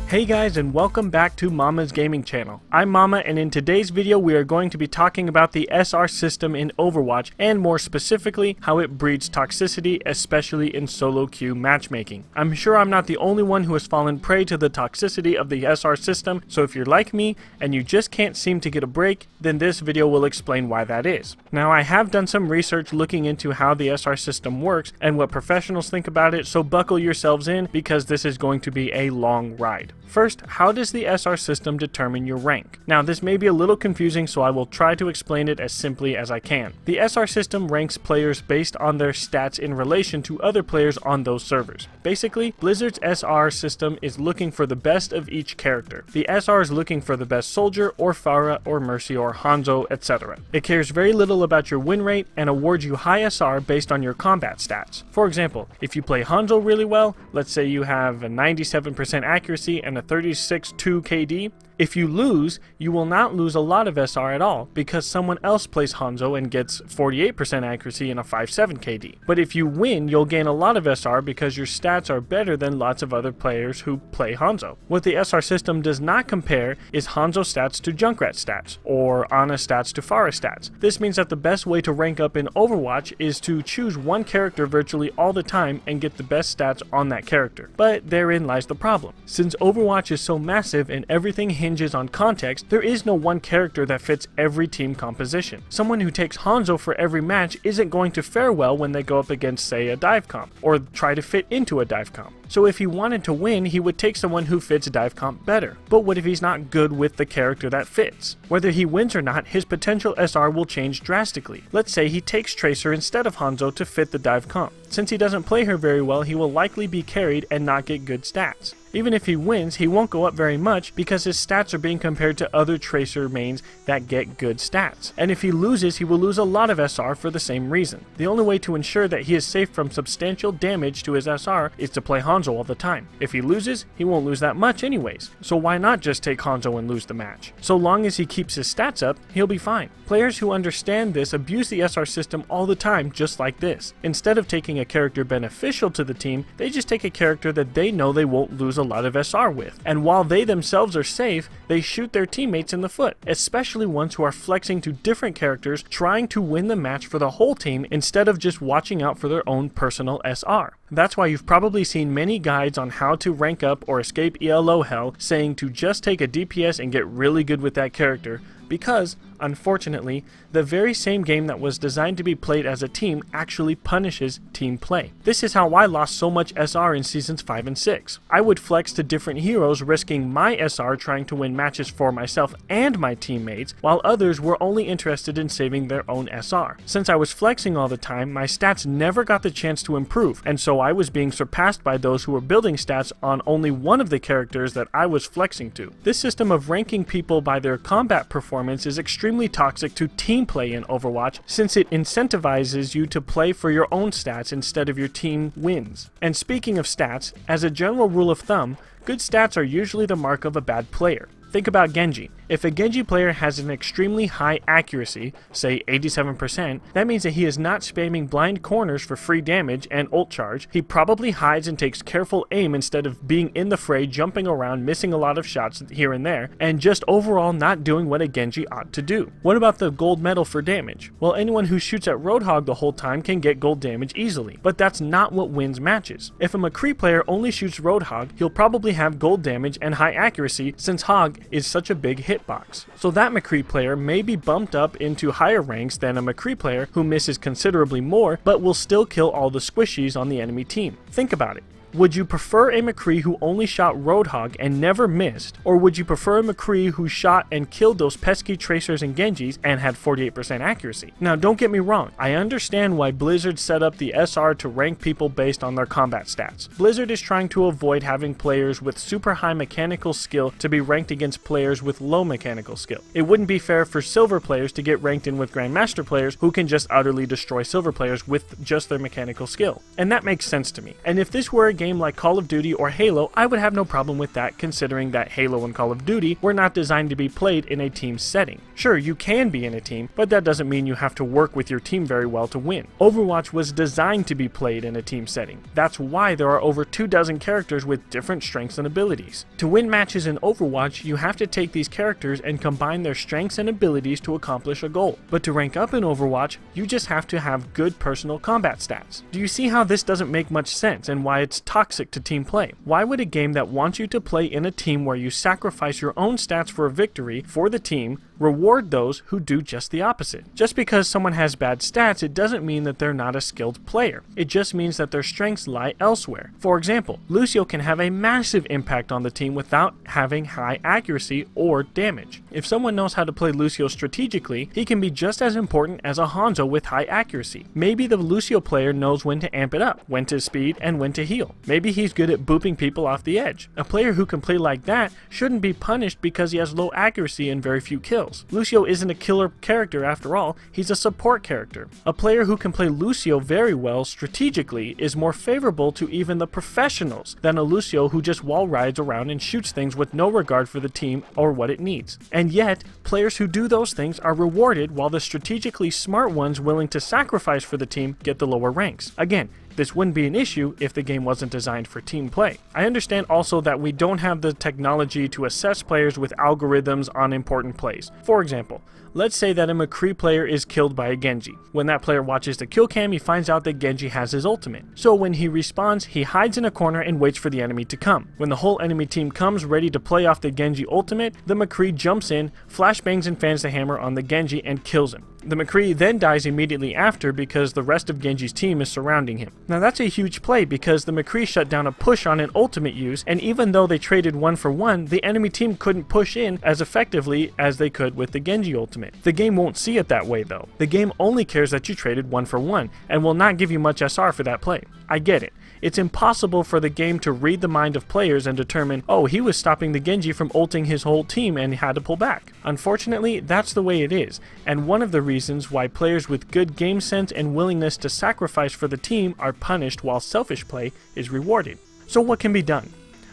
Hey guys, and welcome back to Mama's Gaming Channel. I'm Mama, and in today's video we are going to be talking about the SR system in Overwatch, and more specifically, how it breeds toxicity, especially in solo queue matchmaking. I'm sure I'm not the only one who has fallen prey to the toxicity of the SR system, so if you're like me, and you just can't seem to get a break, then this video will explain why that is. Now, I have done some research looking into how the SR system works, and what professionals think about it, so buckle yourselves in, because this is going to be a long ride. First, how does the SR system determine your rank? Now, this may be a little confusing, so I will try to explain it as simply as I can. The SR system ranks players based on their stats in relation to other players on those servers. Basically, Blizzard's SR system is looking for the best of each character. The SR is looking for the best Soldier, or Pharah, or Mercy, or Hanzo, etc. It cares very little about your win rate and awards you high SR based on your combat stats. For example, if you play Hanzo really well, let's say you have a 97% accuracy and a 36-2 KD, if you lose, you will not lose a lot of SR at all, because someone else plays Hanzo and gets 48% accuracy and a 5.7 KD. But if you win, you'll gain a lot of SR because your stats are better than lots of other players who play Hanzo. What the SR system does not compare is Hanzo stats to Junkrat stats, or Ana stats to Pharah stats. This means that the best way to rank up in Overwatch is to choose one character virtually all the time and get the best stats on that character. But therein lies the problem. Since Overwatch is so massive and everything hinges on context, there is no one character that fits every team composition. Someone who takes Hanzo for every match isn't going to fare well when they go up against, say, a dive comp, or try to fit into a dive comp. So if he wanted to win, he would take someone who fits dive comp better. But what if he's not good with the character that fits? Whether he wins or not, his potential SR will change drastically. Let's say he takes Tracer instead of Hanzo to fit the dive comp. Since he doesn't play her very well, he will likely be carried and not get good stats. Even if he wins, he won't go up very much because his stats are being compared to other Tracer mains that get good stats. And if he loses, he will lose a lot of SR for the same reason. The only way to ensure that he is safe from substantial damage to his SR is to play Hanzo all the time. If he loses, he won't lose that much anyways. So why not just take Hanzo and lose the match? So long as he keeps his stats up, he'll be fine. Players who understand this abuse the SR system all the time, just like this. Instead of taking a character beneficial to the team, they just take a character that they know they won't lose a lot of SR with. And while they themselves are safe, they shoot their teammates in the foot, especially ones who are flexing to different characters, trying to win the match for the whole team instead of just watching out for their own personal SR. That's why you've probably seen many guides on how to rank up or escape ELO hell saying to just take a DPS and get really good with that character, because, unfortunately, the very same game that was designed to be played as a team actually punishes team play. This is how I lost so much SR in Seasons 5 and 6. I would flex to different heroes, risking my SR trying to win matches for myself and my teammates, while others were only interested in saving their own SR. Since I was flexing all the time, my stats never got the chance to improve, and so I was being surpassed by those who were building stats on only one of the characters that I was flexing to. This system of ranking people by their combat performance is extremely toxic to team play in Overwatch, since it incentivizes you to play for your own stats instead of your team wins. And speaking of stats, as a general rule of thumb, good stats are usually the mark of a bad player. Think about Genji. If a Genji player has an extremely high accuracy, say 87%, that means that he is not spamming blind corners for free damage and ult charge. He probably hides and takes careful aim instead of being in the fray, jumping around, missing a lot of shots here and there, and just overall not doing what a Genji ought to do. What about the gold medal for damage? Well, anyone who shoots at Roadhog the whole time can get gold damage easily, but that's not what wins matches. If a McCree player only shoots Roadhog, he'll probably have gold damage and high accuracy, since Hog is such a big hitbox. So that McCree player may be bumped up into higher ranks than a McCree player who misses considerably more but will still kill all the squishies on the enemy team. Think about it. Would you prefer a McCree who only shot Roadhog and never missed, or would you prefer a McCree who shot and killed those pesky Tracers and Genjis and had 48% accuracy? Now, don't get me wrong, I understand why Blizzard set up the SR to rank people based on their combat stats. Blizzard is trying to avoid having players with super high mechanical skill to be ranked against players with low mechanical skill. It wouldn't be fair for silver players to get ranked in with Grandmaster players who can just utterly destroy silver players with just their mechanical skill. And that makes sense to me. And if this were a game like Call of Duty or Halo, I would have no problem with that, considering that Halo and Call of Duty were not designed to be played in a team setting. Sure, you can be in a team, but that doesn't mean you have to work with your team very well to win. Overwatch was designed to be played in a team setting. That's why there are over 24 characters with different strengths and abilities. To win matches in Overwatch, you have to take these characters and combine their strengths and abilities to accomplish a goal. But to rank up in Overwatch, you just have to have good personal combat stats. Do you see how this doesn't make much sense and why it's toxic to team play? Why would a game that wants you to play in a team where you sacrifice your own stats for a victory for the team reward those who do just the opposite? Just because someone has bad stats, it doesn't mean that they're not a skilled player. It just means that their strengths lie elsewhere. For example, Lucio can have a massive impact on the team without having high accuracy or damage. If someone knows how to play Lucio strategically, he can be just as important as a Hanzo with high accuracy. Maybe the Lucio player knows when to amp it up, when to speed, and when to heal. Maybe he's good at booping people off the edge. A player who can play like that shouldn't be punished because he has low accuracy and very few kills. Lucio isn't a killer character after all, he's a support character. A player who can play Lucio very well strategically is more favorable to even the professionals than a Lucio who just wall rides around and shoots things with no regard for the team or what it needs. And yet, players who do those things are rewarded while the strategically smart ones willing to sacrifice for the team get the lower ranks. Again, this wouldn't be an issue if the game wasn't designed for team play. I understand also that we don't have the technology to assess players with algorithms on important plays. For example, let's say that a McCree player is killed by a Genji. When that player watches the kill cam, he finds out that Genji has his ultimate. So when he respawns, he hides in a corner and waits for the enemy to come. When the whole enemy team comes ready to play off the Genji ultimate, the McCree jumps in, flashbangs and fans the hammer on the Genji and kills him. The McCree then dies immediately after because the rest of Genji's team is surrounding him. Now that's a huge play because the McCree shut down a push on an ultimate use, and even though they traded 1-for-1, the enemy team couldn't push in as effectively as they could with the Genji ultimate. The game won't see it that way though. The game only cares that you traded 1-for-1 and will not give you much SR for that play. I get it. It's impossible for the game to read the mind of players and determine, oh, he was stopping the Genji from ulting his whole team and had to pull back. Unfortunately, that's the way it is, and one of the reasons why players with good game sense and willingness to sacrifice for the team are punished while selfish play is rewarded. So what can be done?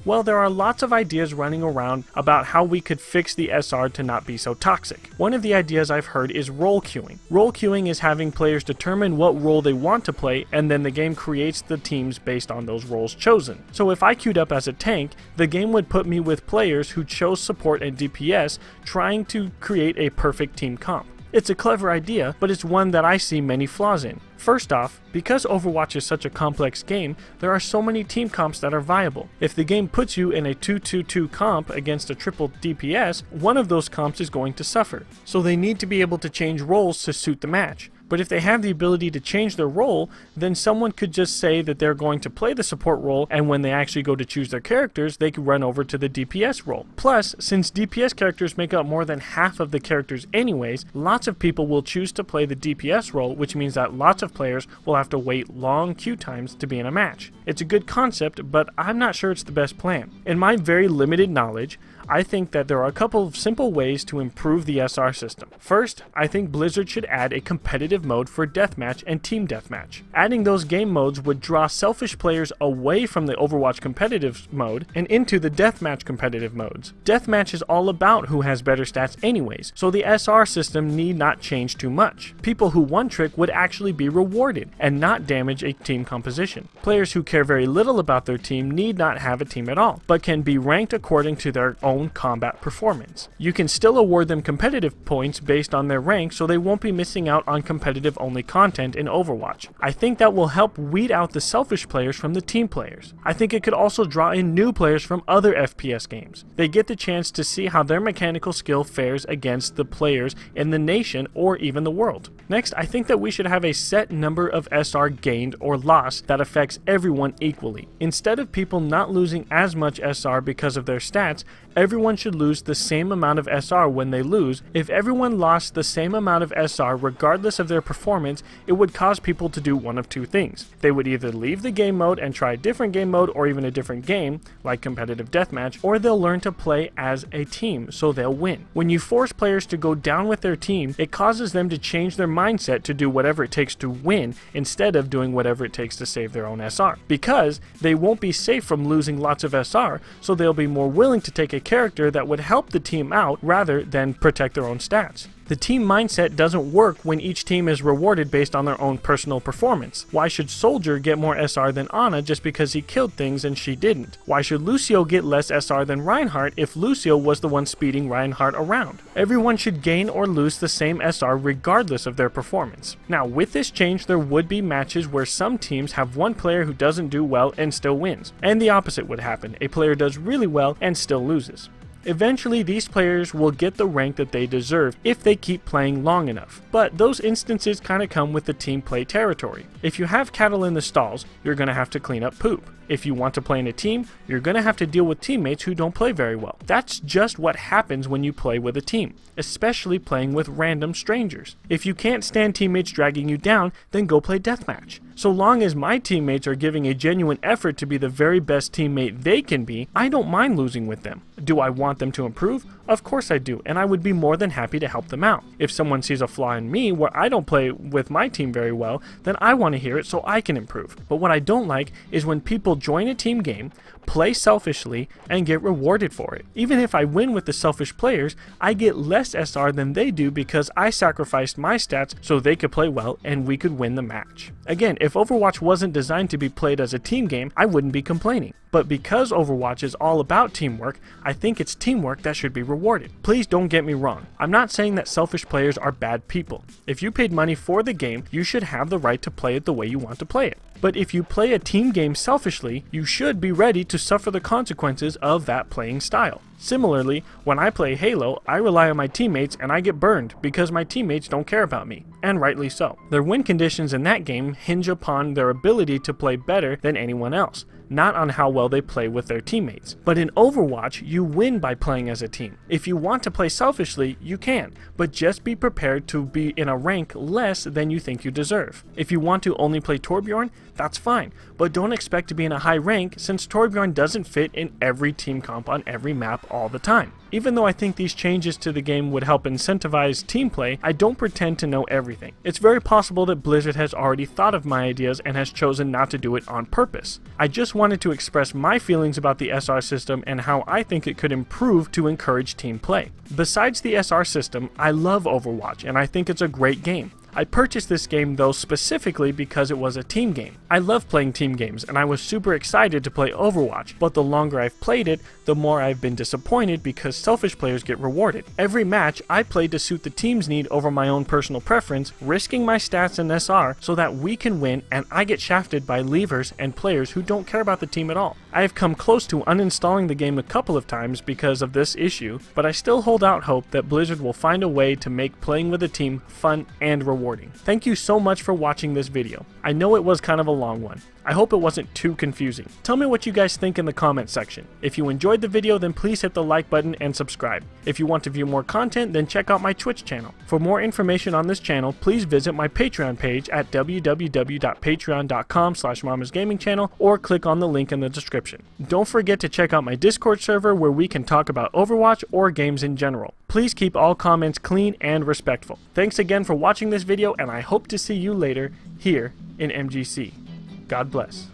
Well, there are lots of ideas running around about how we could fix the SR to not be so toxic. One of the ideas I've heard is role queuing. Role queuing is having players determine what role they want to play, and then the game creates the teams based on those roles chosen. So if I queued up as a tank, the game would put me with players who chose support and DPS, trying to create a perfect team comp. It's a clever idea, but it's one that I see many flaws in. First off, because Overwatch is such a complex game, there are so many team comps that are viable. If the game puts you in a 2-2-2 comp against a triple DPS, one of those comps is going to suffer. So they need to be able to change roles to suit the match. But if they have the ability to change their role, then someone could just say that they're going to play the support role, and when they actually go to choose their characters, they could run over to the DPS role. Plus, since DPS characters make up more than half of the characters anyways, lots of people will choose to play the DPS role, which means that lots of players will have to wait long queue times to be in a match. It's a good concept, but I'm not sure it's the best plan. In my very limited knowledge, I think that there are a couple of simple ways to improve the SR system. First, I think Blizzard should add a competitive mode for deathmatch and team deathmatch. Adding those game modes would draw selfish players away from the Overwatch competitive mode and into the deathmatch competitive modes. Deathmatch is all about who has better stats anyways, so the SR system need not change too much. People who one-trick would actually be rewarded and not damage a team composition. Players who care very little about their team need not have a team at all, but can be ranked according to their own combat performance. You can still award them competitive points based on their rank, so they won't be missing out on competitive only content in Overwatch. I think that will help weed out the selfish players from the team players. I think it could also draw in new players from other FPS games. They get the chance to see how their mechanical skill fares against the players in the nation or even the world. Next, I think that we should have a set number of SR gained or lost that affects everyone equally. Instead of people not losing as much SR because of their stats, everyone everyone should lose the same amount of SR when they lose. If everyone lost the same amount of SR regardless of their performance, it would cause people to do one of two things. They would either leave the game mode and try a different game mode or even a different game, like competitive deathmatch, or they'll learn to play as a team, so they'll win. When you force players to go down with their team, it causes them to change their mindset to do whatever it takes to win instead of doing whatever it takes to save their own SR. Because they won't be safe from losing lots of SR, so they'll be more willing to take a character that would help the team out rather than protect their own stats. The team mindset doesn't work when each team is rewarded based on their own personal performance. Why should Soldier get more SR than Ana just because he killed things and she didn't? Why should Lucio get less SR than Reinhardt if Lucio was the one speeding Reinhardt around? Everyone should gain or lose the same SR regardless of their performance. Now, with this change, there would be matches where some teams have one player who doesn't do well and still wins, and the opposite would happen. A player does really well and still loses. Eventually, these players will get the rank that they deserve if they keep playing long enough, but those instances kind of come with the team play territory. If you have cattle in the stalls, you're going to have to clean up poop. If you want to play in a team, you're going to have to deal with teammates who don't play very well. That's just what happens when you play with a team, especially playing with random strangers. If you can't stand teammates dragging you down, then go play deathmatch. So long as my teammates are giving a genuine effort to be the very best teammate they can be, I don't mind losing with them. Do I want them to improve? Of course I do, and I would be more than happy to help them out. If someone sees a flaw in me where I don't play with my team very well, then I want to hear it so I can improve. But what I don't like is when people join a team game, play selfishly, and get rewarded for it. Even if I win with the selfish players, I get less SR than they do because I sacrificed my stats so they could play well and we could win the match. Again, if Overwatch wasn't designed to be played as a team game, I wouldn't be complaining. But because Overwatch is all about teamwork, I think it's teamwork that should be rewarded. Please don't get me wrong. I'm not saying that selfish players are bad people. If you paid money for the game, you should have the right to play it the way you want to play it. But if you play a team game selfishly, you should be ready to suffer the consequences of that playing style. Similarly, when I play Halo, I rely on my teammates and I get burned because my teammates don't care about me, and rightly so. Their win conditions in that game hinge upon their ability to play better than anyone else, not on how well they play with their teammates. But in Overwatch, you win by playing as a team. If you want to play selfishly, you can, but just be prepared to be in a rank less than you think you deserve. If you want to only play Torbjorn, that's fine, but don't expect to be in a high rank since Torbjorn doesn't fit in every team comp on every map all the time. Even though I think these changes to the game would help incentivize team play, I don't pretend to know everything. It's very possible that Blizzard has already thought of my ideas and has chosen not to do it on purpose. I just wanted to express my feelings about the SR system and how I think it could improve to encourage team play. Besides the SR system, I love Overwatch and I think it's a great game. I purchased this game though specifically because it was a team game. I love playing team games and I was super excited to play Overwatch, but the longer I've played it, the more I've been disappointed because selfish players get rewarded. Every match I played to suit the team's need over my own personal preference, risking my stats and SR so that we can win, and I get shafted by leavers and players who don't care about the team at all. I have come close to uninstalling the game a couple of times because of this issue, but I still hold out hope that Blizzard will find a way to make playing with a team fun and rewarding. Thank you so much for watching this video. I know it was kind of a long one. I hope it wasn't too confusing. Tell me what you guys think in the comment section. If you enjoyed the video, then please hit the like button and subscribe. If you want to view more content, then check out my Twitch channel. For more information on this channel, please visit my Patreon page at www.patreon.com/mamasgamingchannel or click on the link in the description. Don't forget to check out my Discord server where we can talk about Overwatch or games in general. Please keep all comments clean and respectful. Thanks again for watching this video, and I hope to see you later here in MGC. God bless.